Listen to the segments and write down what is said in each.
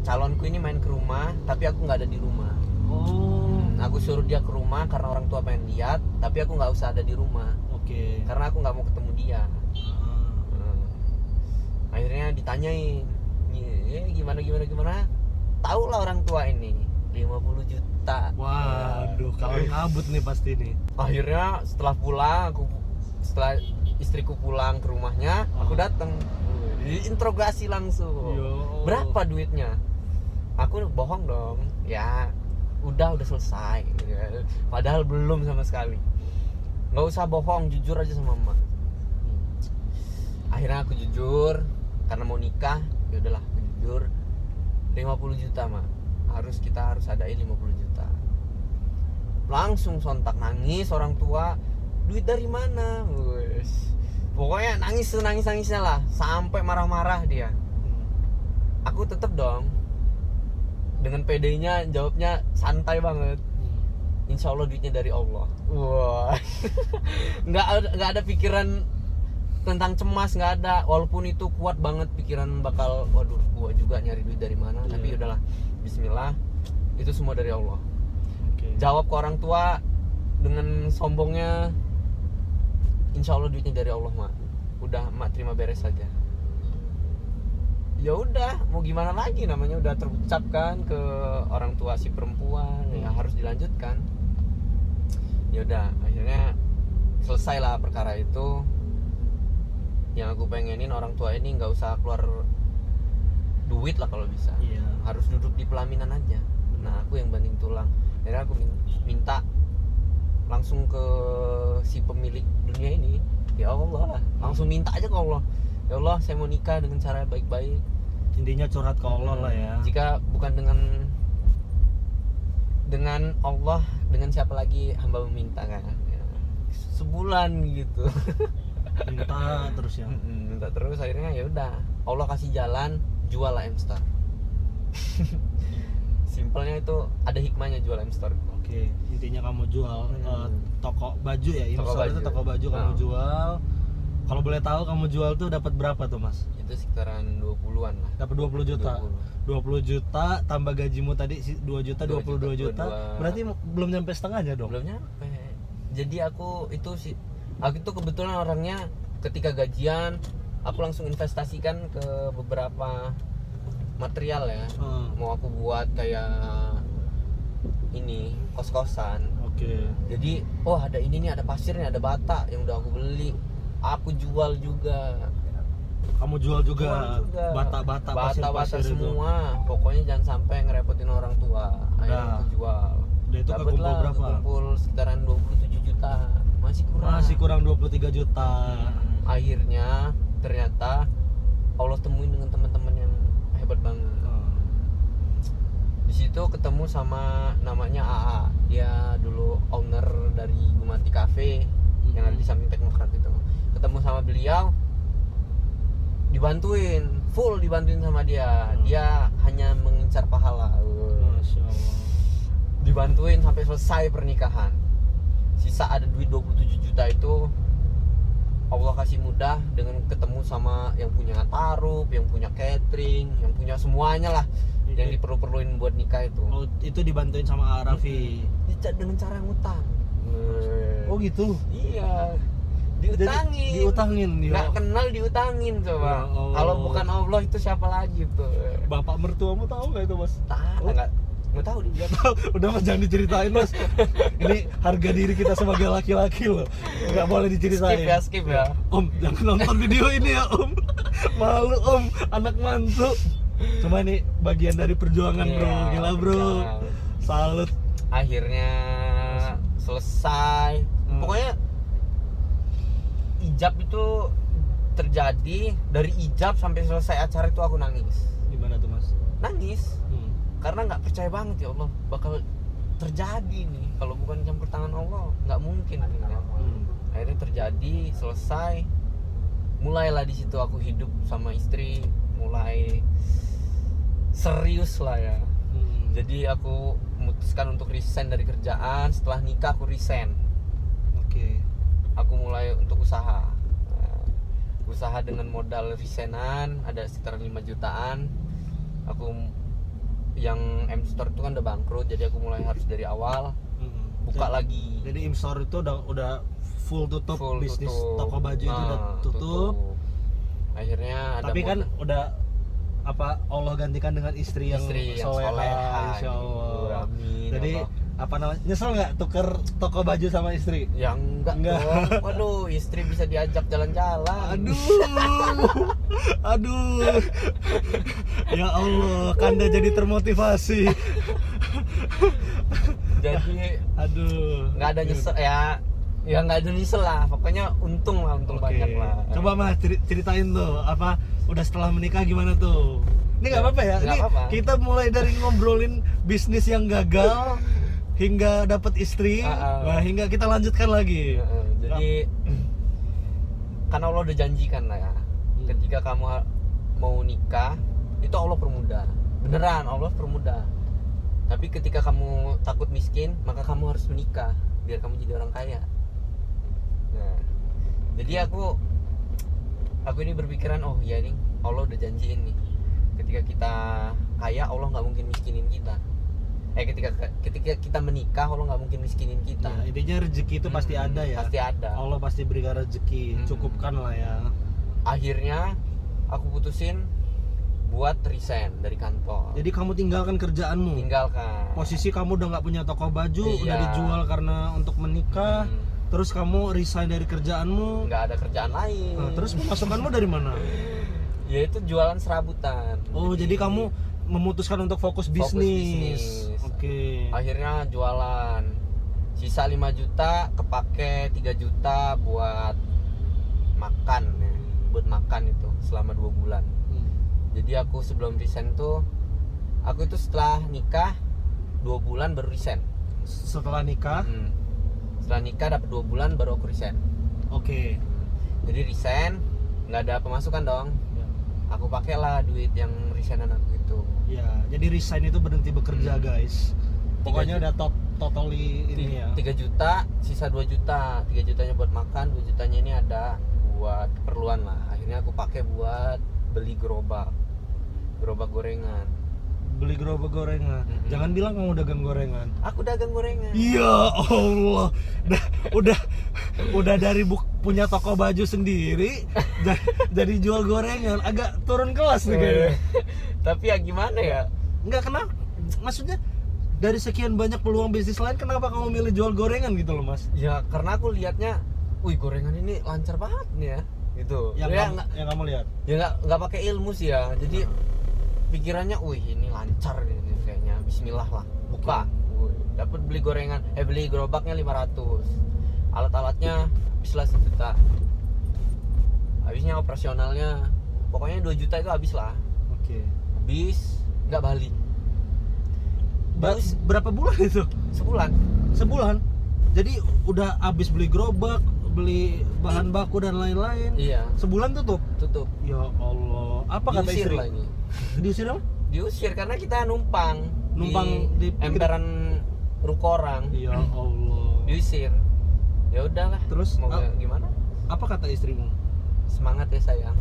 calonku ini main ke rumah tapi aku nggak ada di rumah. Aku suruh dia ke rumah karena orang tua pengen lihat, tapi aku nggak usah ada di rumah. Oke. Karena aku nggak mau ketemu dia. Akhirnya ditanyain, gimana. Tahu lah orang tua ini 50 juta. Waduh, kalau ngabut nih pasti nih. Akhirnya setelah istriku pulang ke rumahnya, aku datang. Diinterogasi langsung. Yo. Berapa duitnya? Aku bohong dong. Ya, udah selesai. Padahal belum sama sekali. Nggak usah bohong, jujur aja sama emak. Akhirnya aku jujur karena mau nikah. Ya udahlah, aku jujur. 50 juta mah. Kita harus adain 50 juta. Langsung sontak nangis orang tua. Duit dari mana? Wes. Pokoknya nangisnya lah, sampai marah-marah dia. Aku tetep dong dengan PD-nya jawabnya santai banget. Insya Allah duitnya dari Allah. Wah. nggak ada pikiran tentang cemas, nggak ada. Walaupun itu kuat banget pikiran bakal, waduh, gua juga nyari duit dari mana. Tapi udahlah, Bismillah, itu semua dari Allah. Jawab ke orang tua dengan sombongnya, Insya Allah duitnya dari Allah, mak. Udah, mak terima beres saja. Ya udah, mau gimana lagi, namanya udah terucap kan ke orang tua si perempuan, ya harus dilanjutkan. Ya udah, akhirnya selesai lah perkara itu. Yang aku pengenin orang tua ini nggak usah keluar duit lah kalau bisa. Harus duduk di pelaminan aja. Nah, aku yang banting tulang. Akhirnya aku minta langsung ke si pemilik dunia ini, ya Allah, langsung minta aja ke Allah, ya Allah, saya mau nikah dengan cara baik-baik. Intinya curhat ke Allah lah ya. Jika bukan dengan Allah, dengan siapa lagi hamba meminta kan ya. Sebulan gitu. Minta terus ya. Minta terus, akhirnya ya udah, Allah kasih jalan, jual lah M-Star. Simpelnya itu ada hikmahnya jual M-Star. Oke, intinya kamu jual toko baju ya, M-Star itu toko baju kamu jual. Kalau boleh tahu kamu jual tuh dapat berapa tuh, Mas? Itu sekitaran 20-an lah. Dapat 20 juta. 20 juta tambah gajimu tadi 2 juta, 22 juta. Berarti belum nyampe setengahnya dong. Belum nyampe. Jadi aku itu kebetulan orangnya ketika gajian aku langsung investasikan ke beberapa material ya. Mau aku buat kayak ini kos-kosan. Jadi ada ini nih, ada pasirnya, ada bata yang udah aku beli, aku jual juga. Kamu jual juga bata semua itu. Pokoknya jangan sampai ngerepotin orang tua. Akhirnya aku jual. Udah itu kekumpul berapa? Kekumpul sekitaran 27 juta. Masih kurang 23 juta. Akhirnya ternyata Allah temuin dengan teman-teman yang hebat banget. Di situ ketemu sama namanya AA. Dia dulu owner dari Gumati Cafe yang ada di samping Teknokrat itu. Ketemu sama beliau, dibantuin sama dia. Dia hanya mengincar pahala. Masya Allah. Dibantuin sampai selesai pernikahan. Sisa ada duit 27 juta itu Allah kasih mudah dengan ketemu sama yang punya taruh, yang punya catering, yang punya semuanya lah yang diperluin buat nikah itu. Oh, itu dibantuin sama Arafi. Dengan cara ngutang. Oh gitu. Iya. Diutangin. Nggak kenal diutangin coba. Kalau bukan Allah itu siapa lagi tuh? Bapak mertuamu tahu nggak itu, Mas? Nggak tahu dia. Udah, Mas, jangan diceritain, Mas. Ini harga diri kita sebagai laki-laki loh. Nggak boleh diceritain. Skip ya. Om, jangan nonton video ini ya, Om. Malu, Om. Anak mantu. Cuma ini bagian dari perjuangan, bro. Gila, bro. Salut. Akhirnya selesai. Pokoknya ijab itu terjadi. Dari ijab sampai selesai acara itu aku nangis. Gimana tuh, Mas? Nangis. Karena nggak percaya banget ya Allah bakal terjadi nih. Kalau bukan campur tangan Allah nggak mungkin. Akhirnya terjadi, selesai. Mulailah di situ aku hidup sama istri, mulai serius lah ya. Jadi aku memutuskan untuk resign dari kerjaan. Setelah nikah aku resign. Aku mulai untuk usaha. Usaha dengan modal resignan ada sekitar 5 jutaan. Aku yang M Store itu kan udah bangkrut, jadi aku mulai harus dari awal buka lagi. Jadi M Store itu udah full tutup, bisnis tutup. toko baju itu udah tutup. Akhirnya ada Tapi kan udah Allah gantikan dengan istri yang soleha, insyaallah. Amin. Jadi nyesel nggak tuker toko baju sama istri? Ya enggak dong. Waduh, istri bisa diajak jalan-jalan. Aduh. Ya Allah, Kanda jadi termotivasi. Jadi nggak ada nyesel ya nggak ada nyesel lah, pokoknya untung banyak lah. Coba Mas ceritain tuh udah setelah menikah gimana tuh. Ini nggak apa-apa ya, ini apa-apa. Kita mulai dari ngobrolin bisnis yang gagal hingga dapat istri, nah, hingga kita lanjutkan lagi. Jadi karena Allah udah janjikan lah ya, ketika kamu mau nikah itu Allah permudah, beneran Allah permudah. Tapi ketika kamu takut miskin, maka kamu harus menikah biar kamu jadi orang kaya. Nah, jadi aku ini berpikiran, oh ya ini Allah udah janjiin nih, ketika kita kaya Allah nggak mungkin miskinin kita. Ketika kita menikah Allah nggak mungkin miskinin kita. Ya, intinya rezeki itu pasti ada ya. Pasti ada. Allah pasti berikan rezeki, cukupkan lah ya. Akhirnya aku putusin buat resign dari kantor. Jadi kamu tinggalkan kerjaanmu. Tinggalkan. Posisi kamu udah nggak punya toko baju, udah dijual karena untuk menikah. Terus kamu resign dari kerjaanmu. Nggak ada kerjaan lain. Nah, terus pemasukanmu dari mana? Ya itu jualan serabutan. Oh, jadi kamu memutuskan untuk fokus bisnis. Oke. Akhirnya jualan. Sisa 5 juta kepake 3 juta buat makan ya. Buat makan itu selama 2 bulan. Jadi aku sebelum resign tuh, aku itu setelah nikah 2 bulan baru resign. Setelah nikah? Setelah nikah dapat 2 bulan baru aku resign. Oke. Jadi resign, nggak ada pemasukan dong. Ya. Aku pakailah duit yang resignan aku itu. Ya, jadi resign itu berhenti bekerja guys. Pokoknya udah totally ini ya. 3 juta, sisa 2 juta. 3 jutanya buat makan, 2 jutanya ini ada buat keperluan lah. Akhirnya aku pakai buat beli gerobak gorengan. Beli gerobak gorengan. Jangan bilang kamu dagang gorengan. Aku dagang gorengan. Ya Allah. Udah dari punya toko baju sendiri jadi jual gorengan, agak turun kelas nih kayaknya. Tapi ya gimana ya? Enggak, kenapa? Maksudnya dari sekian banyak peluang bisnis lain, kenapa kamu milih jual gorengan gitu loh, Mas? Ya karena aku lihatnya, wih gorengan ini lancar banget nih ya. Gitu. Yang kamu lihat? Ya nggak pakai ilmu sih ya. Jadi pikirannya, wih ini lancar ini kayaknya. Bismillah lah. Buka. Dapat beli gorengan, beli gerobaknya 500. Alat-alatnya habislah 1 juta. Habisnya operasionalnya pokoknya 2 juta itu habis lah. Oke. Habis nggak balik. Berapa bulan itu? Sebulan. Jadi udah habis beli gerobak, beli bahan baku dan lain-lain. Iya. Sebulan tutup. Ya Allah. Apa kata istri? Lagi. Diusir apa? Diusir karena kita numpang di emperan ruko orang. Ya Allah. Diusir. Ya udahlah. Terus mau gimana? Apa kata istrimu? Semangat ya sayang.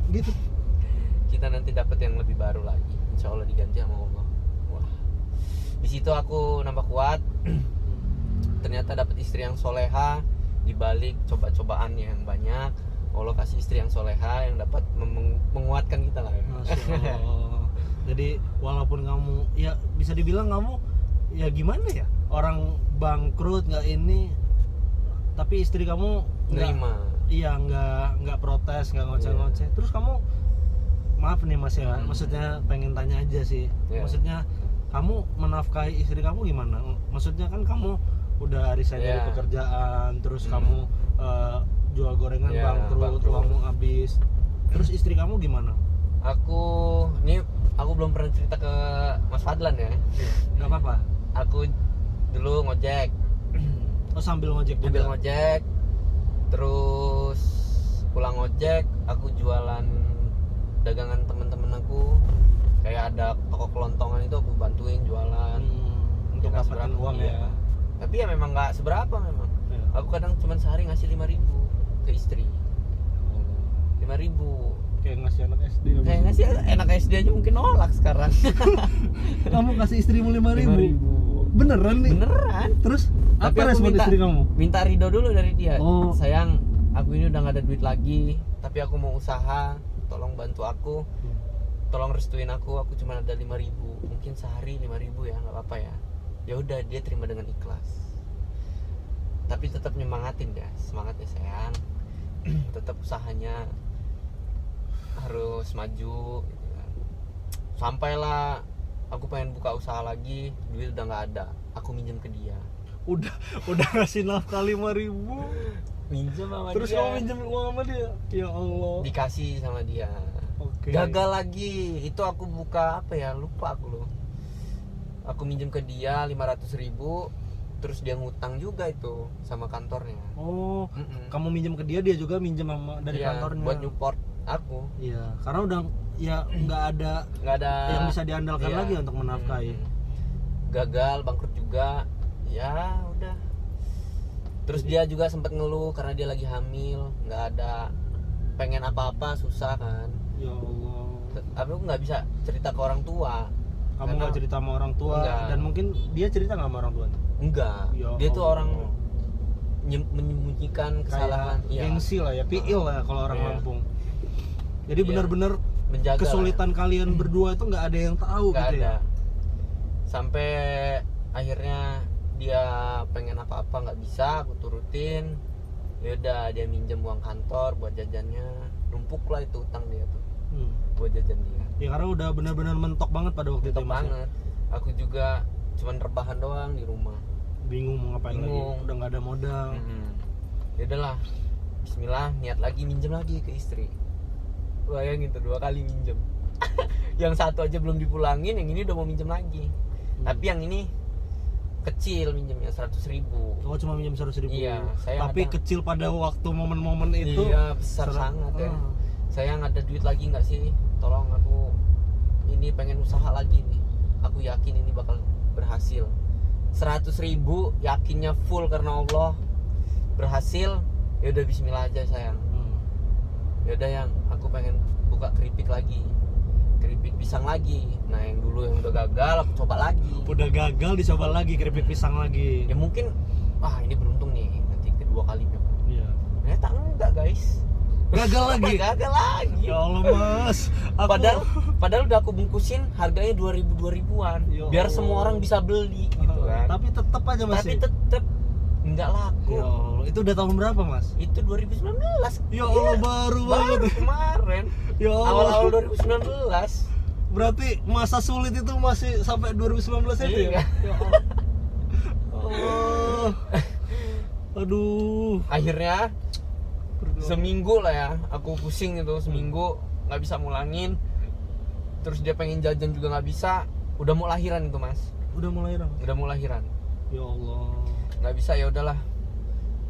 Gitu. Kita nanti dapat yang lebih baru lagi. Insya Allah diganti sama Allah. Wah. Di situ aku nambah kuat. Ternyata dapat istri yang soleha. Dibalik coba-cobaan yang banyak, Allah kasih istri yang soleha yang dapat menguatkan kita lah. Masya Allah. Jadi walaupun kamu ya bisa dibilang kamu ya gimana ya, orang bangkrut nggak ini, tapi istri kamu nerima. Iya, nggak protes, nggak ngoceh-ngoceh. Terus kamu, maaf nih Mas ya, maksudnya pengen tanya aja sih. Maksudnya kamu menafkahi istri kamu gimana? Maksudnya kan kamu udah resign dari pekerjaan, terus kamu jual gorengan bangkrut, uangmu habis. Terus istri kamu gimana? Aku belum pernah cerita ke Mas Fadlan ya. Nggak apa-apa. Aku dulu ngojek. Oh, sambil ngojek juga? Sambil ngojek. Terus pulang ngojek, aku jualan dagangan teman-teman aku. Kayak ada toko kelontongan itu aku bantuin jualan. Untuk dapetin uang ya. Tapi ya memang nggak seberapa memang. Aku kadang cuma sehari ngasih 5.000 ke istri. 5.000. kayak ngasih anak SD. Kayak ngasih anak SD aja mungkin nolak sekarang. Kamu kasih istrimu 5.000. Beneran nih? Beneran. Terus Tapi apa aku respon istri kamu? Minta ridho dulu dari dia. Oh. Sayang, aku ini udah gak ada duit lagi, tapi aku mau usaha, tolong bantu aku, tolong restuin aku cuma ada 5.000, mungkin sehari 5.000 ya, nggak apa-apa ya. Ya udah, dia terima dengan ikhlas. Tapi tetap nyemangatin dia, semangat ya sayang. Tetap usahanya harus maju gitu kan. Sampailah aku pengen buka usaha lagi, duit udah nggak ada, aku minjem ke dia. Udah ngasih nafkah 5.000. Minjem sama Terus dia. kamu minjem uang sama dia? Ya Allah. Dikasih sama dia. Oke. Gagal lagi. Itu aku buka apa ya? Lupa aku loh. Aku minjem ke dia 500.000, terus dia ngutang juga itu sama kantornya. Oh, kamu minjem ke dia, dia juga minjem dari Iya, kantornya. buat support aku. Iya, karena udah ya nggak ada yang bisa diandalkan iya. lagi untuk menafkahi. Gagal, bangkrut juga. Ya udah. Terus dia juga sempat ngeluh karena dia lagi hamil, nggak ada, pengen apa-apa susah kan. Ya Allah. Tapi aku nggak bisa cerita ke orang tua. Kamu nggak cerita sama orang tua? Enggak. Dan mungkin dia cerita nggak sama orang tuanya? Enggak. Ya Dia tuh Allah. orang menyembunyikan kesalahan. Kayak gengsi lah ya, piil lah kalau orang Iya. Lampung. Jadi Iya. benar-benar Menjaga kesulitan kalian berdua itu nggak ada yang tahu nggak gitu ada. ya. Sampai akhirnya dia pengen apa-apa nggak bisa, aku turutin. Ya udah, dia minjem uang kantor buat jajannya, numpuk lah itu utang dia tuh buat jajan dia. Ya karena udah benar-benar mentok banget pada waktu itu Mentok Mas, ya. banget. Aku juga cuman rebahan doang di rumah. Bingung mau ngapain Bingung. lagi, udah nggak ada modal. Ya udahlah, Bismillah, niat lagi minjem lagi ke istri. Bayangin tuh 2 kali minjem. Yang satu aja belum dipulangin, yang ini udah mau minjem lagi. Tapi yang ini kecil minjemnya 100.000. Oh, cuma minjem 100.000. Iya, saya tapi ada- kecil pada waktu momen-momen itu. Iya, besar sangat ya. Ah. Saya ada duit lagi nggak sih? Tolong aku, ini pengen usaha lagi nih. Aku yakin ini bakal berhasil. 100.000 yakinnya full karena Allah berhasil. Ya udah, Bismillah aja sayang. Ya udah yang aku pengen buka keripik lagi, keripik pisang lagi. Nah yang dulu yang udah gagal aku coba lagi. Udah gagal dicoba lagi keripik pisang lagi. Ya mungkin ini beruntung nih nanti kedua kalinya. Iya. Ternyata enggak guys. Gagal lagi. Gagal lagi. Ya Allah Mas. Padahal udah aku bungkusin harganya 2.000-an. Ya Biar Allah. semua orang bisa beli gitu kan. Tapi tetap aja Mas. Tapi tetep enggak laku. Ya Allah, itu udah tahun berapa Mas? Itu 2019. Ya Allah, baru banget. Kemarin. Ya Allah. Awal-awal 2019. Berarti masa sulit itu masih sampai 2019 itu ya? Iya. Ya Allah. Oh. Aduh. Akhirnya Berdoa. seminggu lah ya, aku pusing itu seminggu nggak bisa ngulangin. Terus dia pengen jajan juga nggak bisa. Udah mau lahiran itu Mas. Udah mulai apa? Udah mau lahiran. Ya Allah. Nggak bisa, ya udahlah.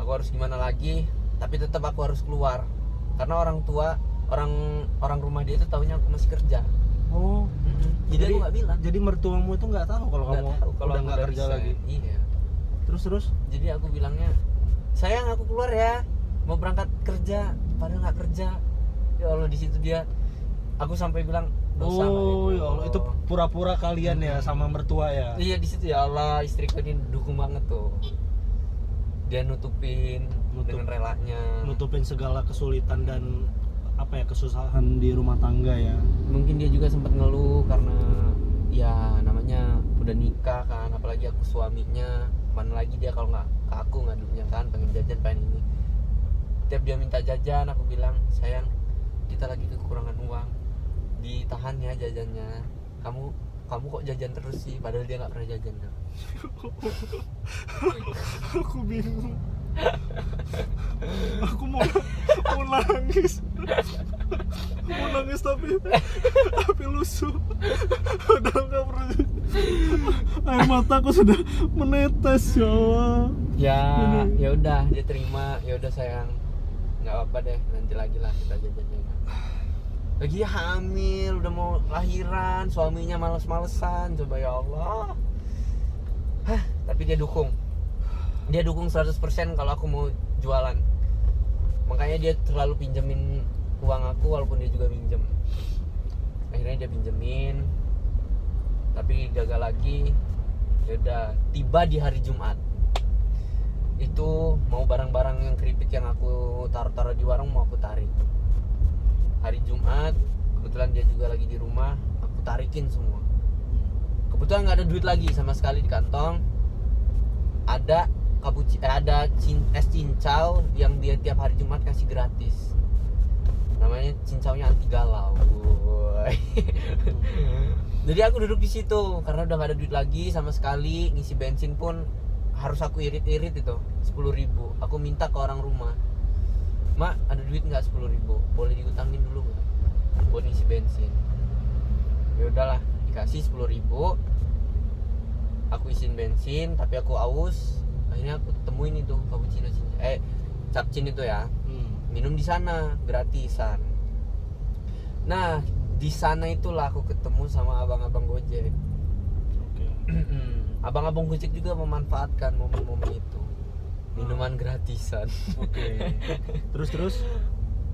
Aku harus gimana lagi? Tapi tetap aku harus keluar. Karena orang tua, orang rumah dia itu taunya aku masih kerja. Oh. Jadi aku nggak bilang. Jadi mertuamu itu nggak tahu kalau Nggak kamu tahu kalau udah aku nggak udah kerja resign. lagi. Iya. Terus. Jadi aku bilangnya, sayang aku keluar ya, mau berangkat kerja. Padahal nggak kerja. Ya Allah, di situ dia. Aku sampai bilang dosa. Oh ya Allah, itu pura-pura kalian ya sama mertua ya. Iya, di situ ya Allah, istriku ini dukung banget tuh. Dia nutupin dengan relanya. Nutupin segala kesulitan dan apa ya, kesusahan di rumah tangga ya. Mungkin dia juga sempat ngeluh karena ya namanya udah nikah kan, apalagi aku suaminya. Mana lagi dia kalau nggak ke aku ngaduknya kan, pengen jajan pengen ini. Tiap dia minta jajan aku bilang, sayang kita lagi kekurangan uang, ditahan ya jajannya. Kamu kok jajan terus sih, padahal dia nggak pernah jajan kan. Aku bingung. Aku mau nangis. Mau nangis tapi lusuh. Udah nggak pernah. Air mataku sudah menetes ya Allah. Ya udah, dia terima. Ya udah sayang, nggak apa deh, nanti lagi lah kita jajan-jajan. Lagi hamil, udah mau lahiran, suaminya males-malesan, coba ya Allah. Tapi dia dukung 100% kalau aku mau jualan. Makanya dia selalu pinjemin uang aku walaupun dia juga minjem. Akhirnya dia pinjemin, tapi gagal lagi. Ya udah, tiba di hari Jumat itu mau barang-barang yang keripik yang aku taruh-taruh di warung mau aku tarik. Hari Jumat kebetulan dia juga lagi di rumah, aku tarikin semua. Kebetulan nggak ada duit lagi sama sekali di kantong. Ada es cincau yang dia tiap hari Jumat kasih gratis. Namanya cincaunya anti galau. Jadi aku duduk di situ karena udah nggak ada duit lagi sama sekali. Ngisi bensin pun harus aku irit-irit itu 10.000. Aku minta ke orang rumah, "Mak, ada duit nggak 10.000? Boleh diutangin dulu nggak buat ngisi bensin?" Ya udahlah, dikasih 10.000. Aku isiin bensin, tapi aku aus. Akhirnya aku temuin itu cappuccino capcin itu ya. Minum di sana gratisan. Nah, di sana itulah aku ketemu sama abang-abang Gojek. Oke. Abang-abang Gojek juga memanfaatkan momen-momen itu. Minuman gratisan. Oke. Terus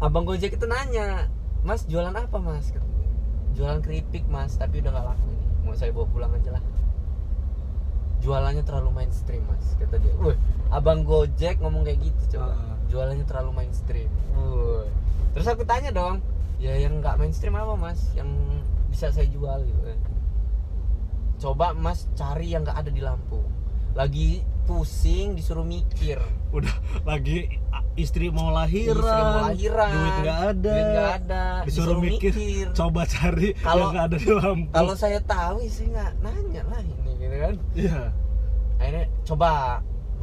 Abang Gojek itu nanya, "Mas, jualan apa, Mas?" Katanya. "Jualan keripik, Mas, tapi udah gak laku ini. Mau saya bawa pulang aja lah. Jualannya terlalu mainstream, Mas," kata dia. Abang Gojek ngomong kayak gitu coba. Jualannya terlalu mainstream. Terus aku tanya dong, "Ya yang nggak mainstream apa, Mas? Yang bisa saya jual gitu kan?" "Coba Mas cari yang nggak ada di Lampung." Lagi pusing disuruh mikir. Udah lagi istri mau lahiran, duit nggak ada, disuruh mikir. Coba cari yang nggak ada di Lampung. Kalau saya tahu sih nggak nanya lah ini gitu kan. Iya. Akhirnya coba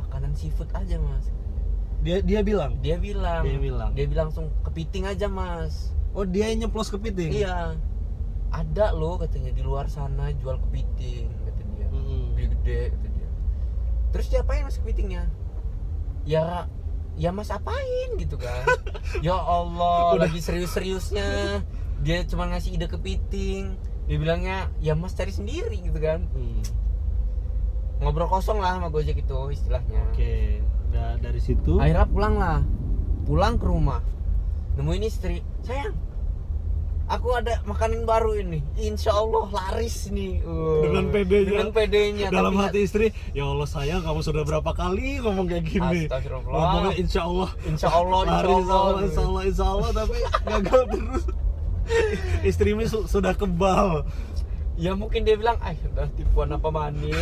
makanan seafood aja, Mas. Dia bilang langsung kepiting aja, Mas. Oh, dia yang nyeplos kepiting? Iya, ada loh katanya di luar sana jual kepiting, kata dia. Gede-gede, kata dia. Terus diapain Mas kepitingnya? Ya Mas apain gitu kan. Ya Allah, lagi serius-seriusnya dia cuma ngasih ide kepiting. Dia bilangnya, "Ya Mas cari sendiri," gitu kan. Ngobrol kosong lah sama Gojek itu istilahnya. Oke. Dari situ akhirnya pulang ke rumah, nemuin istri, "Sayang, aku ada makanan baru ini, insya Allah laris nih." Dengan pedenya dalam hati istri, "Ya Allah sayang, kamu sudah berapa kali ngomong kayak gini." Astagfirullah. Ngomongnya insya Allah laris, insya Allah, tapi gagal terus. Istrimu sudah kebal. Ya mungkin dia bilang, udah tipuan apa manis.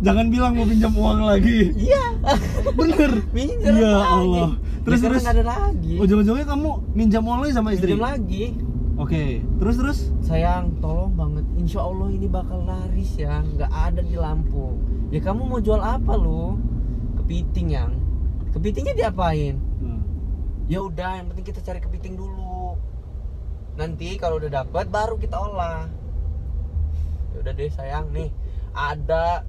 Jangan bilang mau pinjam uang lagi. Iya. Bener. Minjam ya lagi. Allah. Terus nggak ada lagi. Ujung-ujungnya kamu minjam uang lagi sama istri? Minjam lagi. Oke. Terus? "Sayang, tolong banget. Insya Allah ini bakal laris ya. Nggak ada di Lampung." "Ya kamu mau jual apa lo?" "Kepiting, yang." "Kepitingnya diapain?" "Ya udah, yang penting kita cari kepiting dulu. Nanti kalau udah dapet baru kita olah." "Ya udah deh sayang, nih ada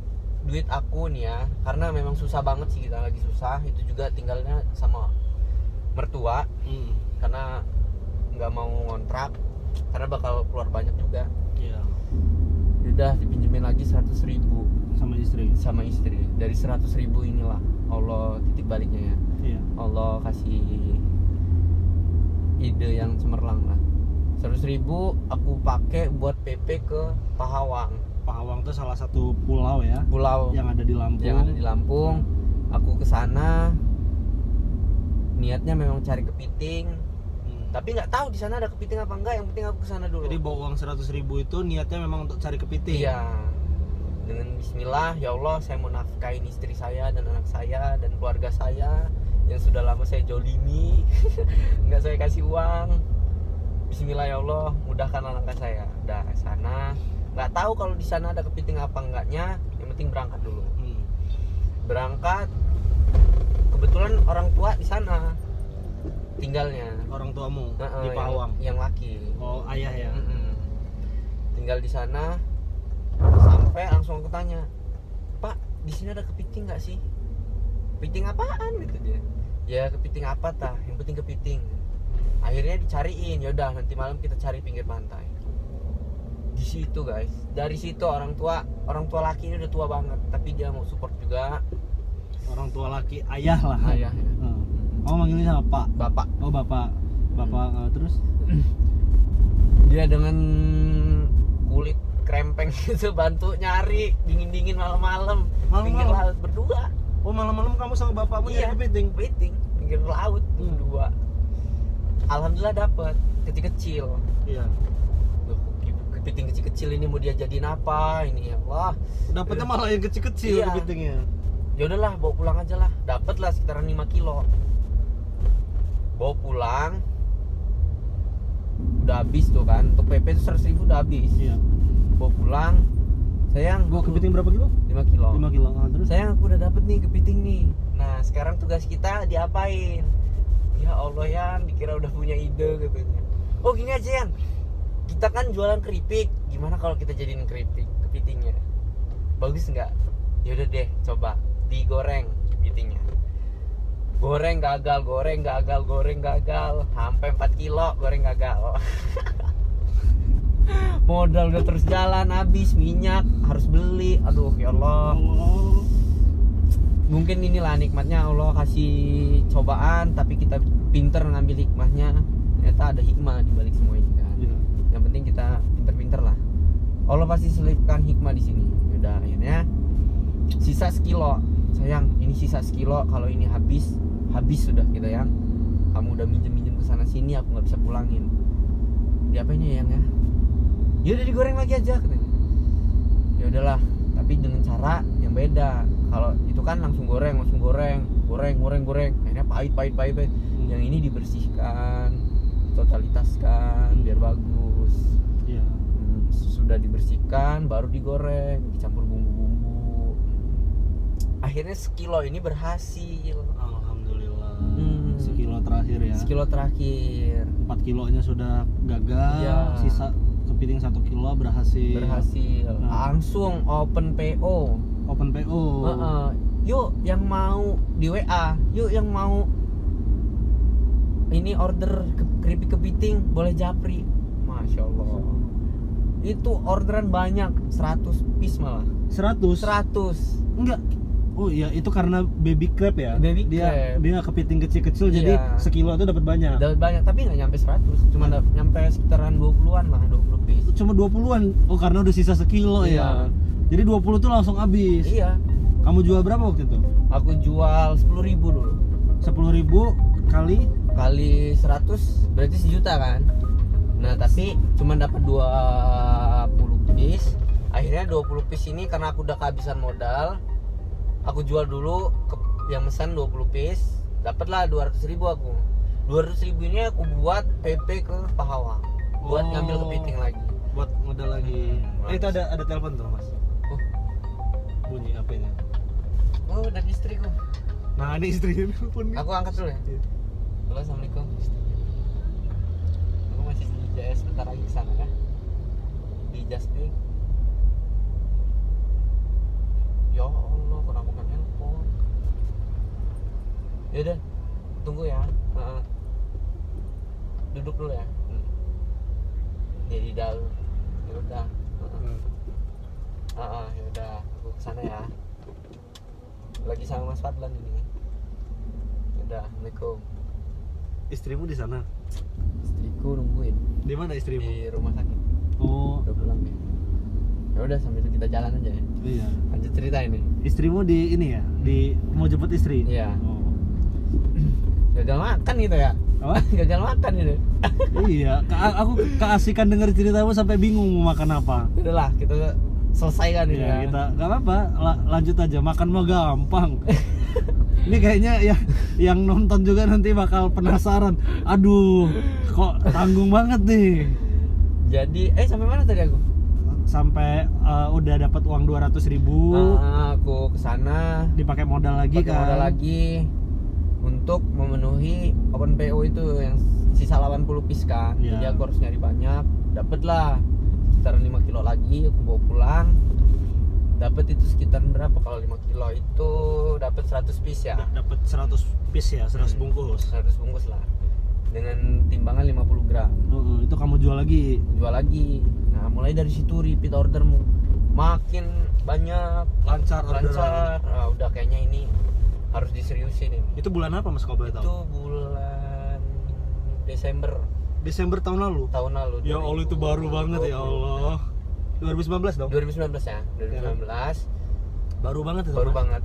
duit aku nih ya, karena memang susah banget sih, kita lagi susah. Itu juga tinggalnya sama mertua, karena nggak mau ngontrak, karena bakal keluar banyak juga." Iya. Udah dipinjemin lagi 100.000 sama istri. Dari 100.000 inilah Allah titik baliknya ya. Iya. Allah kasih ide yang cemerlang lah. 100.000 aku pakai buat PP ke Pahawang. Pahawang itu salah satu pulau ya. Pulau yang ada di Lampung. Aku ke sana niatnya memang cari kepiting. Tapi nggak tahu di sana ada kepiting apa enggak. Yang penting aku ke sana dulu. Jadi bawa uang 100.000 itu niatnya memang untuk cari kepiting. Iya. Dengan bismillah, ya Allah, saya mau nafkahin istri saya dan anak saya dan keluarga saya yang sudah lama saya jolimi. Nggak saya kasih uang. Bismillah ya Allah, mudahkan langkah saya. Udah sana, nggak tahu kalau di sana ada kepiting apa enggaknya, yang penting berangkat dulu. Berangkat, kebetulan orang tua di sana tinggalnya. Orang tuamu di Pahawang? Yang laki. Oh, ayah ya. Tinggal di sana, sampai langsung aku tanya, "Pak, di sini ada kepiting nggak sih?" "Kepiting apaan?" gitu dia. "Ya kepiting apa tah? Yang penting kepiting." Akhirnya dicariin, yaudah nanti malam kita cari pinggir pantai. Di situ guys, dari situ orang tua laki ini udah tua banget, tapi dia mau support juga. Orang tua laki, ayah lah. Ayah ya. Oh, manggilnya sama Pak. Bapak. Oh, Bapak. Terus Dia dengan kulit krempeng gitu bantu nyari dingin malam-malam pinggir laut berdua. Oh, malam-malam kamu sama bapakmu Iya, nyari kepiting pinggir laut berdua. Alhamdulillah dapat kecil-kecil. Iya. Loh, kepiting kecil-kecil ini mau dia jadiin apa ini ya Allah. Dapatnya malah yang kecil-kecil Iya. kepitingnya. Ya udahlah, bawa pulang aja lah. Dapat lah sekitaran 5 kilo. Bawa pulang. Udah habis tuh kan. Untuk PP itu 100.000 udah habis. Iya. Bawa pulang. Sayang, Bawa kepiting berapa kilo? 5 kilo. 5 kilo. Terus Sayang, aku udah dapet nih kepiting nih. Nah, sekarang tugas kita diapain? Ya Allah, Yan, dikira udah punya ide katanya. Oh, gini aja, Yan. Kita kan jualan keripik. Gimana kalau kita jadiin keripik kepitingnya? Bagus nggak? Yaudah deh, coba digoreng kepitingnya. Goreng gagal. Sampai 4 kilo goreng gagal. Modal udah terus jalan habis, minyak harus beli. Aduh, ya Allah. Mungkin inilah nikmatnya Allah kasih cobaan, tapi kita pinter ngambil hikmahnya. Ternyata ada hikmah di balik semua ini kan. Iya. Yang penting kita pinter-pinter lah. Allah pasti selipkan hikmah di sini. Udah akhirnya sisa sekilo. Sayang, ini sisa sekilo. Kalau ini habis sudah kita yang. Kamu udah minjem ke sana sini, aku nggak bisa pulangin. Diapain ya yang ya? Ya udah digoreng lagi aja katanya. Ya udahlah, tapi dengan cara yang beda. Kalau itu kan langsung goreng. Akhirnya pahit. Yang ini dibersihkan, totalitaskan biar bagus. Iya. Sudah dibersihkan, baru digoreng, dicampur bumbu-bumbu. Akhirnya sekilo ini berhasil. Alhamdulillah. Sekilo terakhir ya. Sekilo terakhir. 4 kilonya sudah gagal. Iya. Sisa kepiting 1 kilo berhasil. Langsung open PO. Open PO. Yuk yang mau di WA, yuk yang mau ini order keripik kepiting boleh japri. Masya Allah. Itu orderan banyak, 100 piece malah. 100. Enggak. Oh iya, itu karena baby crab ya. Baby dia crab. dia kepiting kecil-kecil Iya. jadi sekilo itu dapat banyak. Dapat banyak, tapi nggak nyampe 100, cuma nyampe sekitaran 20-an lah, 20 piece. Cuma 20-an. Oh, karena udah sisa sekilo Iya. ya. Jadi 20 tuh langsung habis. Iya. Kamu jual berapa waktu itu? Aku jual 10.000 dulu. 10.000 kali Kali 100 berarti 1 juta kan. Nah, tapi cuma dapat 20 piece. Akhirnya 20 piece ini karena aku udah kehabisan modal, aku jual dulu ke yang pesan 20 piece, dapatlah 200.000 aku. 200.000 ini aku buat PP ke Pahawang buat ngambil kepiting lagi. buat modal lagi. Itu ada telepon tuh, Mas. Oh, Bunyi HP-nya. oh dari istriku. Nah, ini istrinya telepon. Aku angkat dulu ya. Iya. Halo, assalamualaikum. Aku masih di JS, bentar lagi kesana ya. Di Justin. Ya Allah, kenapa kan nelpon? Yaudah, tunggu ya. Duduk dulu ya. Jadi dalam. Ya udah. Ya udah, aku kesana ya. Lagi sama Mas Fadlan ini. Udah, assalamualaikum. Istrimu di sana. Istriku nungguin Di mana istrimu? di rumah sakit. Oh, Udah pulang ya. Ya udah, sambil itu kita jalan aja ya. iya. Lanjut cerita ini. Istrimu di ini ya, di mau jemput istri. Iya. Oh. Gagal makan gitu ya. Apa? Gagal makan gitu. Iya, aku keasikan denger ceritamu sampai bingung mau makan apa. Udahlah, kita selesaikan ini Iya, ya. kita nggak apa-apa, lanjut aja. Makan mah gampang. Ini kayaknya ya yang nonton juga nanti bakal penasaran. Aduh, kok tanggung banget nih. Jadi, sampai mana tadi aku? Sampai udah dapat uang 200.000, Aku kesana dipakai modal lagi pakai kan. modal lagi untuk memenuhi open PO itu yang sisa 80 piece kan. Iya. Jadi aku harus nyari banyak. Dapatlah sekitar 5 kilo lagi, aku bawa pulang. Dapat itu sekitar berapa kalau 5 kilo itu dapat 100 piece ya. Dapat 100 piece ya, 100 bungkus. 100 bungkus lah. Dengan timbangan 50 gram. Itu kamu jual lagi. Jual lagi. Nah, mulai dari situ repeat ordermu makin banyak, Lancar. Nah, udah kayaknya ini harus diseriusin ini. Itu bulan apa Mas kalau boleh Itu tahu? bulan Desember tahun lalu. Ya Allah, itu baru banget ya Allah. 2019 dong? 2019 ya. 2019. Baru banget itu. Baru Mas. banget.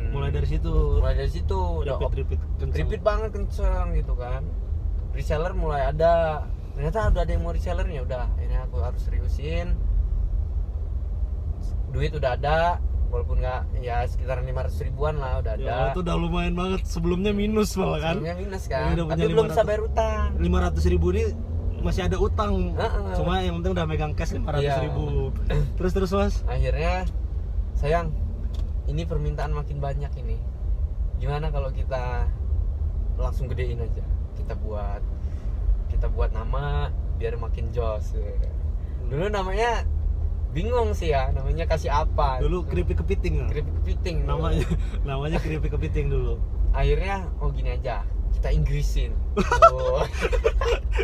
Mulai dari situ udah repeat kenceng. repeat banget kenceng gitu kan. Reseller mulai ada. Ternyata udah ada yang mau resellernya, udah. Ini aku harus seriusin. Duit udah ada, walaupun nggak ya sekitaran 500 ribuan lah udah ada. Ya itu udah lumayan banget. Sebelumnya minus malah kan. Sebelumnya minus kan. Udah Tapi punya belum 500. bisa bayar utang. 500 ribu ini masih ada utang. Cuma yang penting udah megang cash 500 ribu. Terus Mas. Akhirnya sayang, ini permintaan makin banyak ini. Gimana kalau kita langsung gedein aja? Kita buat nama biar makin jos. Dulu namanya bingung sih ya, namanya kasih apa? Dulu keripik kepiting. Keripik kepiting. Namanya keripik kepiting dulu. Akhirnya gini aja, kita Inggrisin.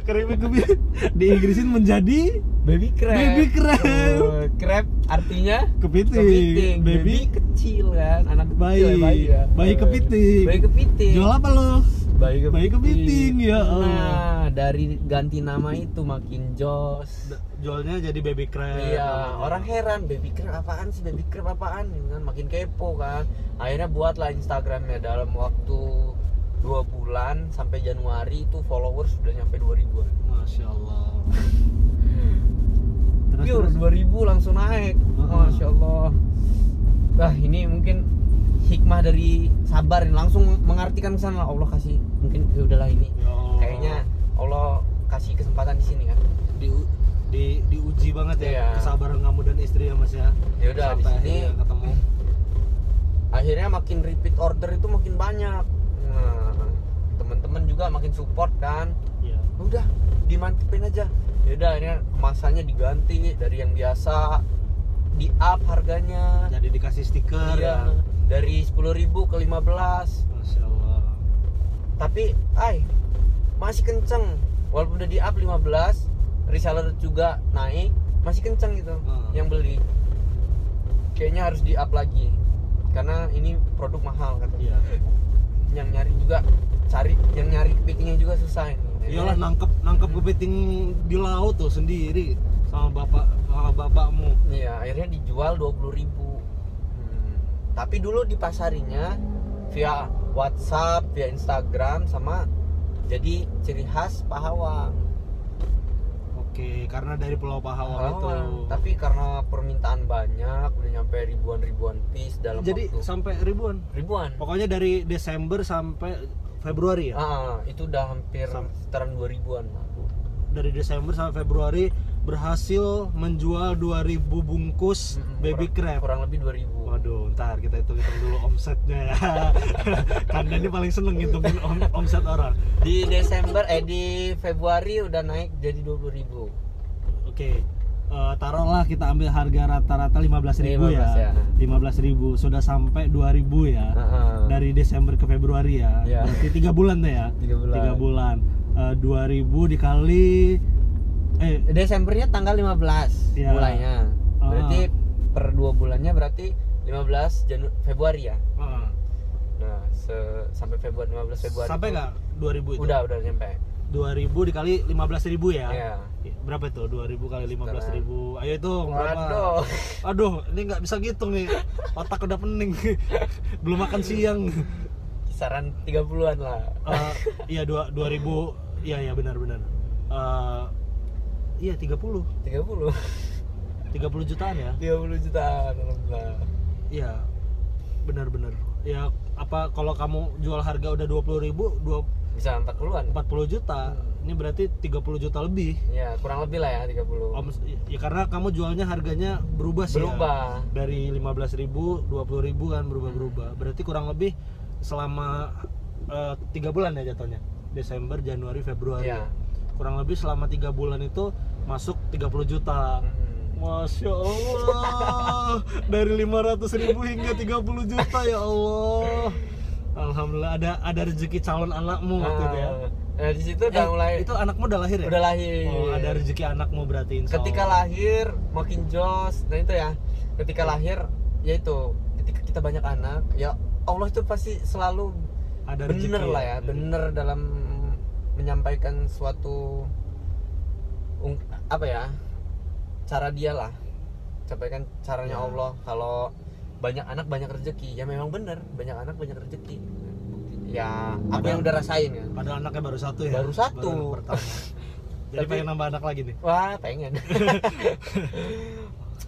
Keripik kepiting di Inggrisin menjadi baby crab. Crab artinya kepiting. Baby kecil kan, anak kecil ya. Bayi kepiting. Bayi kepiting. Jual apa lo? Bayi kepiting ya. Nah, dari ganti nama itu makin jos. Jualnya jadi baby crab. Iya, orang heran, baby crab apaan sih? Baby crab apaan? Kan makin kepo kan. Akhirnya buatlah Instagramnya. Dalam waktu 2 bulan sampai Januari itu followers sudah nyampe 2000-an. Masya Allah. Pure 2000 langsung naik. Masya Allah. Wah, ini mungkin hikmah dari sabar, langsung mengartikan ke sana. Allah kasih, mungkin ya udahlah ini. Kayaknya Allah kasih kesempatan di sini kan. Diuji banget ya kesabaran kamu dan istri ya Mas ya. Ya udah di sini ketemu. Akhirnya makin repeat order itu makin banyak. Nah, teman-teman juga makin support kan. Iya. Udah dimantepin aja. Ya udah akhirnya kemasannya diganti dari yang biasa di up harganya. Jadi dikasih stiker ya. Dari 10.000 ke 15. Masya Allah. Tapi masih kenceng. Walaupun udah di up 15, reseller juga naik, masih kenceng gitu yang beli. Kayaknya harus di up lagi. Karena ini produk mahal kan. Iya. Yang nyari juga yang nyari kepitingnya juga susah ini. Iyalah, nangkep kepiting di laut tuh sendiri sama bapakmu. Iya, akhirnya dijual 20.000. Tapi dulu dipasarinya via WhatsApp, via Instagram, sama jadi ciri khas Pahawang. Oke, karena dari Pulau Pahawang itu. Tapi karena permintaan banyak, udah nyampe ribuan piece dalam jadi waktu. Sampai ribuan. Pokoknya dari Desember sampai Februari ya. Itu udah hampir sekitaran 2000-an. Dari Desember sampai Februari berhasil menjual 2000 bungkus baby crab. Kurang lebih 2000. Waduh, ntar kita hitung dulu omsetnya ya. Kanda ini paling seneng ngitungin omset orang. Di Februari udah naik jadi 20.000. Oke. Taruhlah kita ambil harga rata-rata 15.000 ya. 15.000 sudah sampai 2.000 ya. Dari Desember ke Februari ya. Berarti 3 bulan deh ya. 3 bulan. 2.000 dikali Desembernya tanggal 15 mulainya. Berarti per 2 bulannya berarti 15 Februari ya. Nah, sampai 15 Februari. Sampai enggak 2000 itu? Udah nyampe. 2000 dikali 15.000 ya? Iya. Berapa itu? 2000 kali 15.000. Ayo hitung berapa? Aduh, ini nggak bisa ngitung nih. Otak udah pening. Belum makan siang. Kisaran 30-an lah. Iya 2000. Iya benar. Iya 30 jutaan ya? 30 jutaan alhamdulillah. Iya benar. Ya apa kalau kamu jual harga udah 20.000 bisa 40-an. 40 juta. Ini berarti 30 juta lebih. Ya, kurang lebih lah ya 30. Ya karena kamu jualnya harganya berubah sih. Ya. Dari 15.000, 20.000 kan berubah. Berarti kurang lebih selama 3 bulan ya jatuhnya. Desember, Januari, Februari. Ya. Kurang lebih selama 3 bulan itu masuk 30 juta. Masya Allah. Dari 500.000 hingga 30 juta ya Allah. Alhamdulillah ada rezeki calon anakmu waktu itu ya. Nah di situ udah mulai. Itu anakmu udah lahir ya? Udah lahir. Oh, ada rezeki anakmu berarti insya Allah. Ketika lahir makin jos. Nah itu ya. Ketika lahir ya itu ketika kita banyak anak ya Allah itu pasti selalu Ada bener rezeki lah ya, bener dalam menyampaikan suatu apa ya, cara dia lah, sampaikan caranya Ya. Allah. Kalau banyak anak banyak rezeki, ya memang bener, banyak anak banyak rezeki. Ya aku yang udah rasain ya. Padahal anaknya baru satu ya. Baru satu. Baru anak pertama. Jadi Tapi- pengen nambah anak lagi nih. Wah pengen.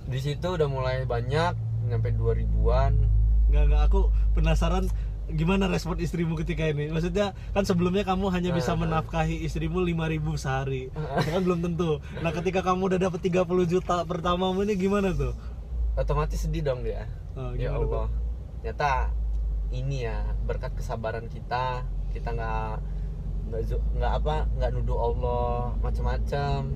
Di situ udah mulai banyak, nyampe 2000-an. Enggak, aku penasaran gimana respon istrimu ketika ini. Maksudnya kan sebelumnya kamu hanya bisa menafkahi istrimu 5.000 sehari. Ya kan belum tentu. Nah, ketika kamu udah dapat 30 juta pertamamu ini gimana tuh? Otomatis sedih dong dia. Oh, Ya gimana Allah, ternyata ini ya berkat kesabaran kita nggak nuduh Allah macam-macam.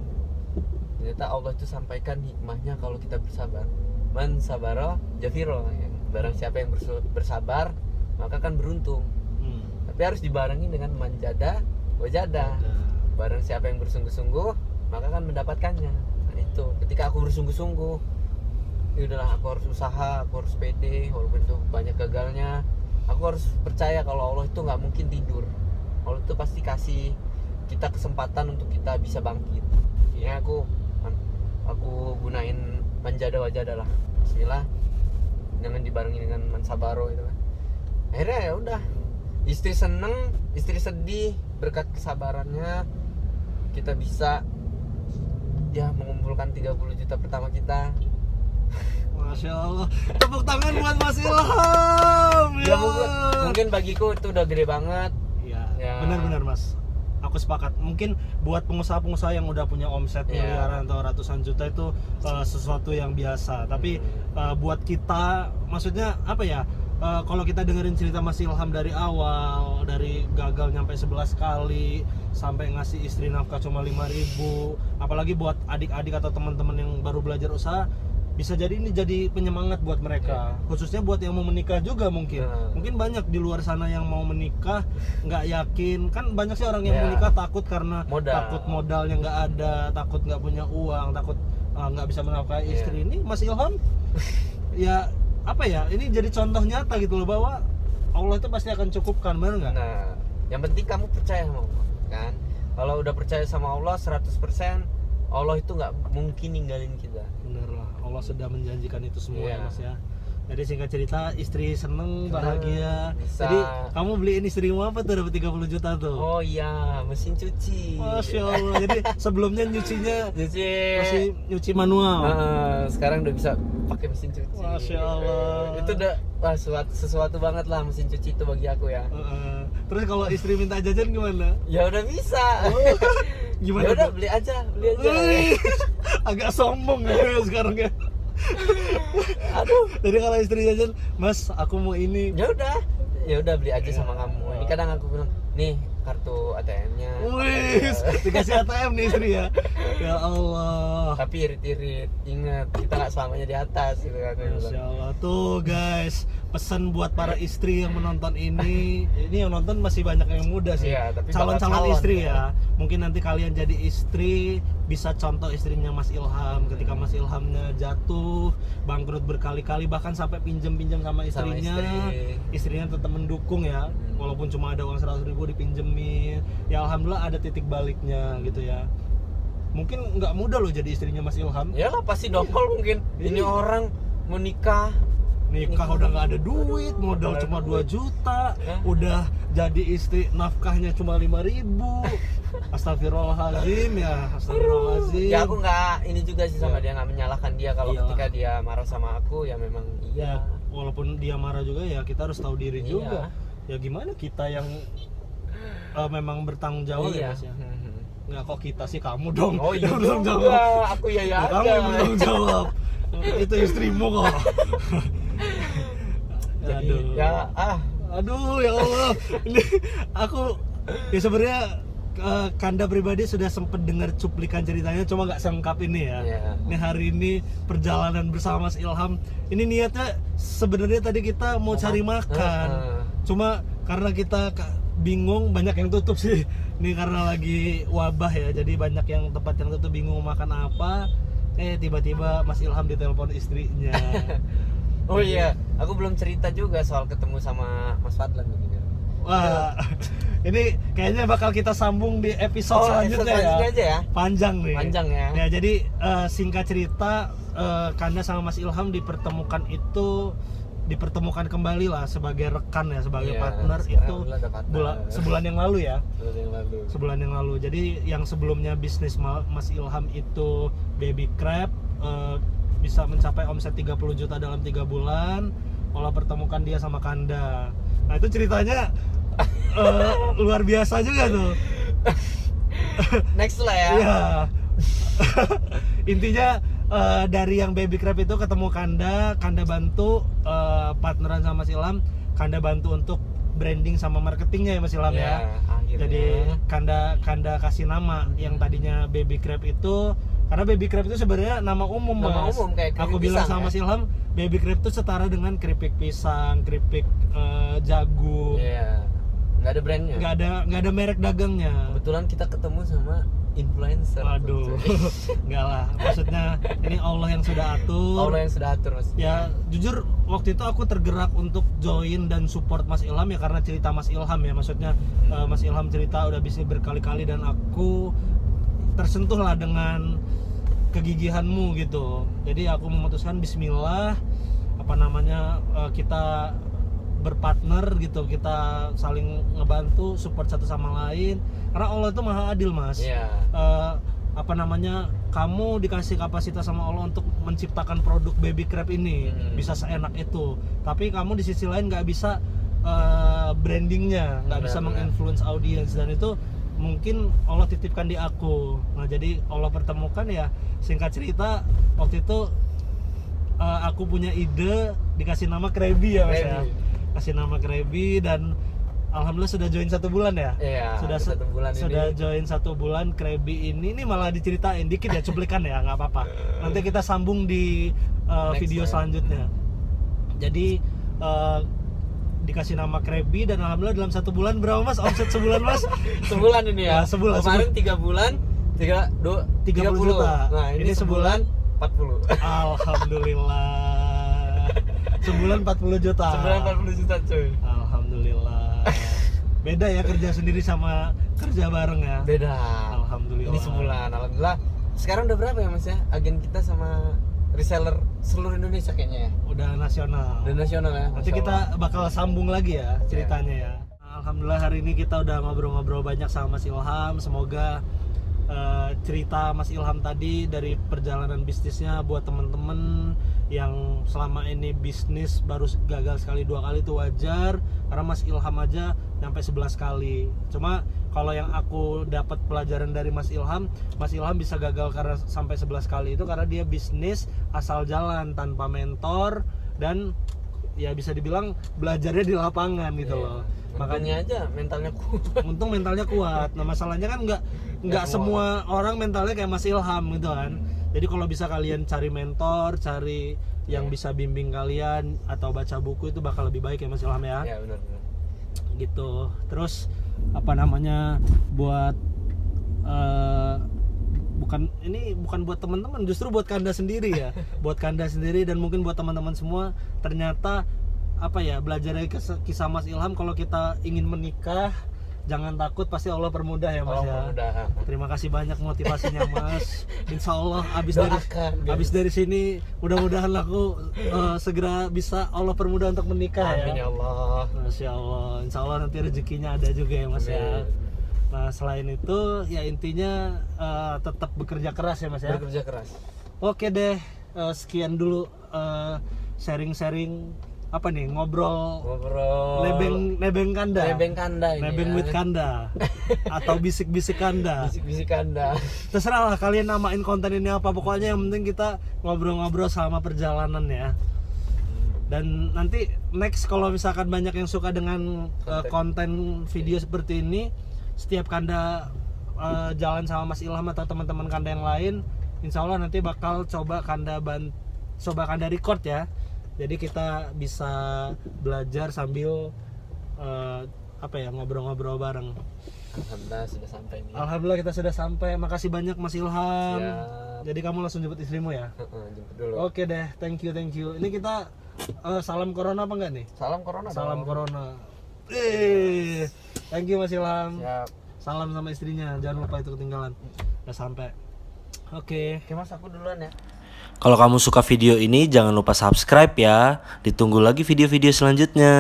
Ternyata Allah itu sampaikan hikmahnya kalau kita bersabar. Man sabaro jafiro, ya. Barang siapa yang bersabar maka kan beruntung. Tapi harus dibarengi dengan manjada wajada. Barang siapa yang bersungguh-sungguh maka kan mendapatkannya. Nah itu, ketika aku bersungguh-sungguh, ya udahlah, aku harus usaha, aku harus pede walaupun itu banyak gagalnya. Aku harus percaya kalau Allah itu nggak mungkin tidur. Allah itu pasti kasih kita kesempatan untuk kita bisa bangkit. Ya aku gunain manjada wajada lah. Bismillah, jangan dibarengi dengan mansabaro itu kan. Akhirnya ya udah, istri seneng, istri sedih, berkat kesabarannya kita bisa ya mengumpulkan 30 juta pertama kita. Masya Allah, tepuk tangan buat Mas Ilham. Ya mungkin bagiku itu udah gede banget. Ya. Benar-benar Mas, aku sepakat. Mungkin buat pengusaha-pengusaha yang udah punya omset miliaran atau ratusan juta itu sesuatu yang biasa. Tapi buat kita, maksudnya apa ya? Kalau kita dengerin cerita Mas Ilham dari awal, dari gagal nyampe 11 kali sampai ngasih istri nafkah cuma 5.000, apalagi buat adik-adik atau teman-teman yang baru belajar usaha, bisa jadi ini jadi penyemangat buat mereka, khususnya buat yang mau menikah juga mungkin. Mungkin banyak di luar sana yang mau menikah nggak yakin, kan banyak sih orang yang menikah takut karena takut modalnya nggak ada, takut nggak punya uang, takut nggak bisa menafkahi istri. Ini Mas Ilham ya apa ya, ini jadi contoh nyata gitu loh, bahwa Allah itu pasti akan cukupkan, benar nggak? Nah, yang penting kamu percaya sama Allah kan. Kalau udah percaya sama Allah 100%, Allah itu nggak mungkin ninggalin kita. Bener lah, Allah sudah menjanjikan itu semua ya Mas ya. Jadi singkat cerita, istri seneng, bahagia. Bisa. Jadi kamu beliin istrimu apa tuh dapat 30 juta tuh? Oh iya, mesin cuci. Masya Allah. Jadi sebelumnya nyucinya masih nyuci manual. Sekarang udah bisa pakai mesin cuci. Masya Allah. Itu udah sesuatu banget lah mesin cuci itu bagi aku ya. Terus kalau istri minta jajan gimana? Ya udah bisa. Gimana? Ya udah beli aja. Agak sombong ya sekarang ya. Aduh. Jadi kalau istri jajan, Mas, aku mau ini. Ya udah beli aja sama kamu. Ini kadang aku bilang, nih kartu ATM-nya. Wih, dikasih ATM nih istri ya. Ya Allah. Tapi irit-irit, ingat kita nggak selamanya di atas gitu kan. Masya Allah. Tuh guys, pesan buat para istri yang menonton ini. Ini yang nonton masih banyak yang muda sih. Tapi calon-calon istri ya. Mungkin nanti kalian jadi istri, bisa contoh istrinya Mas Ilham. Ketika Mas Ilhamnya jatuh, bangkrut berkali-kali, bahkan sampai pinjam-pinjam sama istrinya. Istrinya tetap mendukung ya. Walaupun cuma ada uang 100.000 dipinjemin. Ya alhamdulillah ada titik baliknya gitu ya. Mungkin nggak mudah loh jadi istrinya Mas Ilham. Ya lah pasti dongkol mungkin. Ini orang mau nikah udah nggak ada duit, modal cuma 2 juta, udah jadi istri nafkahnya cuma 5.000. Astagfirullahaladzim ya, astagfirullahaladzim. Ya aku nggak ini juga sih sama dia, nggak menyalahkan dia kalau ketika dia marah sama aku, ya memang iya. Walaupun dia marah juga ya kita harus tahu diri juga. Ya gimana kita yang memang bertanggung jawab ya Mas ya. Nggak kok kita sih, kamu dong. Oh iya bertanggung jawab. Aku ya aja. Kamu yang bertanggung jawab. Itu istrimu kok. Jadi, aduh ya Allah. Ini aku ya sebenarnya Kanda pribadi sudah sempat dengar cuplikan ceritanya, cuma nggak sengkap ini ya. Ini hari ini perjalanan bersama Mas Ilham. Ini niatnya sebenarnya tadi kita mau cari makan. Cuma karena kita bingung, banyak yang tutup sih. Ini karena lagi wabah ya, jadi banyak yang tempat yang tutup, bingung makan apa. Tiba-tiba Mas Ilham ditelepon istrinya. Oh iya, aku belum cerita juga soal ketemu sama Mas Fadlan ini. Wah, ini kayaknya bakal kita sambung di episode selanjutnya ya. Aja ya. Panjang nih. Panjang ya. Ya jadi singkat cerita, Kanda sama Mas Ilham dipertemukan kembali lah sebagai rekan ya, sebagai partner itu sebulan yang lalu ya. Sebulan yang lalu. Jadi yang sebelumnya bisnis Mas Ilham itu Baby Crab, bisa mencapai omset 30 juta dalam 3 bulan. Allah pertemukan dia sama Kanda. Nah itu ceritanya luar biasa juga tuh. Next lah ya. Iya. Intinya dari yang Baby Crab itu ketemu Kanda bantu partneran sama Mas Ilham, Kanda bantu untuk branding sama marketingnya ya Mas Ilham ya. Akhirnya. Jadi Kanda kasih nama yang tadinya Baby Crab itu, karena Baby Crab itu sebenarnya nama umum Mas. Kayak aku bilang sama Mas Ilham, Baby Crab itu setara dengan keripik pisang, keripik jagung. Iya. Nggak ada brandnya. Nggak ada merek dagangnya. Kebetulan kita ketemu sama influencer. Aduh, enggak lah. Maksudnya ini Allah yang sudah atur. Allah yang sudah atur Mas. Ya, jujur waktu itu aku tergerak untuk join dan support Mas Ilham ya karena cerita Mas Ilham ya. Maksudnya Mas Ilham cerita udah bisnis berkali-kali dan aku tersentuh lah dengan kegigihanmu gitu. Jadi aku memutuskan bismillah kita berpartner gitu, kita saling ngebantu, support satu sama lain karena Allah itu maha adil Mas. Kamu dikasih kapasitas sama Allah untuk menciptakan produk Baby Crab ini, bisa seenak itu, tapi kamu di sisi lain nggak bisa brandingnya, nggak bisa menginfluence audience, dan itu mungkin Allah titipkan di aku. Nah jadi Allah pertemukan ya. Singkat cerita waktu itu aku punya ide, dikasih nama Krabby ya Mas ya. Kasih nama Krabby dan alhamdulillah sudah join 1 bulan ya. Iya. Sudah 1 bulan sudah ini. Join 1 bulan Krabby ini malah diceritain dikit ya, cuplikan ya, nggak apa-apa. Nanti kita sambung di video selanjutnya. Jadi dikasih nama Krabby dan alhamdulillah dalam 1 bulan berapa Mas omset sebulan Mas? Sebulan ini ya. Sebulan. Kemarin 3 bulan 30 juta. Nah, ini sebulan 40. Alhamdulillah. Sebulan 40 juta. Sebulan 40 juta cuy. Alhamdulillah. Beda ya kerja sendiri sama kerja bareng ya. Beda. Alhamdulillah. Ini sebulan. Alhamdulillah. Sekarang udah berapa ya Mas ya? Agen kita sama reseller seluruh Indonesia kayaknya ya. Udah nasional. Udah nasional ya. Nanti kita bakal sambung lagi ya ceritanya ya. Alhamdulillah hari ini kita udah ngobrol-ngobrol banyak sama Mas Ilham. Semoga cerita Mas Ilham tadi dari perjalanan bisnisnya buat temen-temen yang selama ini bisnis baru gagal sekali 2 kali itu wajar, karena Mas Ilham aja nyampe 11 kali. Cuma kalau yang aku dapat pelajaran dari Mas Ilham bisa gagal karena sampai 11 kali itu karena dia bisnis asal jalan tanpa mentor dan ya bisa dibilang belajarnya di lapangan gitu loh. Makanya aja mentalnya kuat. Untung mentalnya kuat. Nah masalahnya kan nggak semua orang mentalnya kayak Mas Ilham gitu kan. Jadi kalau bisa kalian cari mentor, cari yang bisa bimbing kalian atau baca buku itu bakal lebih baik ya Mas Ilham ya. Iya benar. Gitu. Terus buat bukan buat teman-teman, justru buat Kanda sendiri ya. Buat Kanda sendiri dan mungkin buat teman-teman semua, ternyata belajar dari kisah Mas Ilham, kalau kita ingin menikah jangan takut, pasti Allah permudah ya Mas ya. Terima kasih banyak motivasinya Mas. Insya Allah abis dari sini mudah-mudahan aku segera bisa Allah permudah untuk menikah. Amin ya Allah. Masya Allah. Insya Allah nanti rezekinya ada juga ya Mas ya. Nah selain itu ya intinya tetap bekerja keras ya Mas ya. Bekerja keras. Oke deh, sekian dulu sharing-sharing ngobrol nebeng Kanda ini nebeng with Kanda atau bisik-bisik Kanda. Terserah lah kalian namain konten ini apa, pokoknya yang penting kita ngobrol-ngobrol sama perjalanan ya. Dan nanti next kalau misalkan banyak yang suka dengan konten video seperti ini, setiap Kanda jalan sama Mas Ilham atau teman-teman Kanda yang lain, insya Allah nanti bakal coba Kanda record ya. Jadi kita bisa belajar sambil ngobrol-ngobrol bareng. Alhamdulillah sudah sampai nih. Alhamdulillah kita sudah sampai. Makasih banyak Mas Ilham. Siap. Jadi kamu langsung jemput istrimu ya? Jemput dulu. Oke deh, thank you. Ini kita salam corona apa enggak nih? Salam corona. Salam dong. corona. Thank you Mas Ilham. Siap. Salam sama istrinya, jangan lupa itu ketinggalan. Udah sampai. Oke Mas, aku duluan ya. Kalau kamu suka video ini jangan lupa subscribe ya. Ditunggu lagi video-video selanjutnya.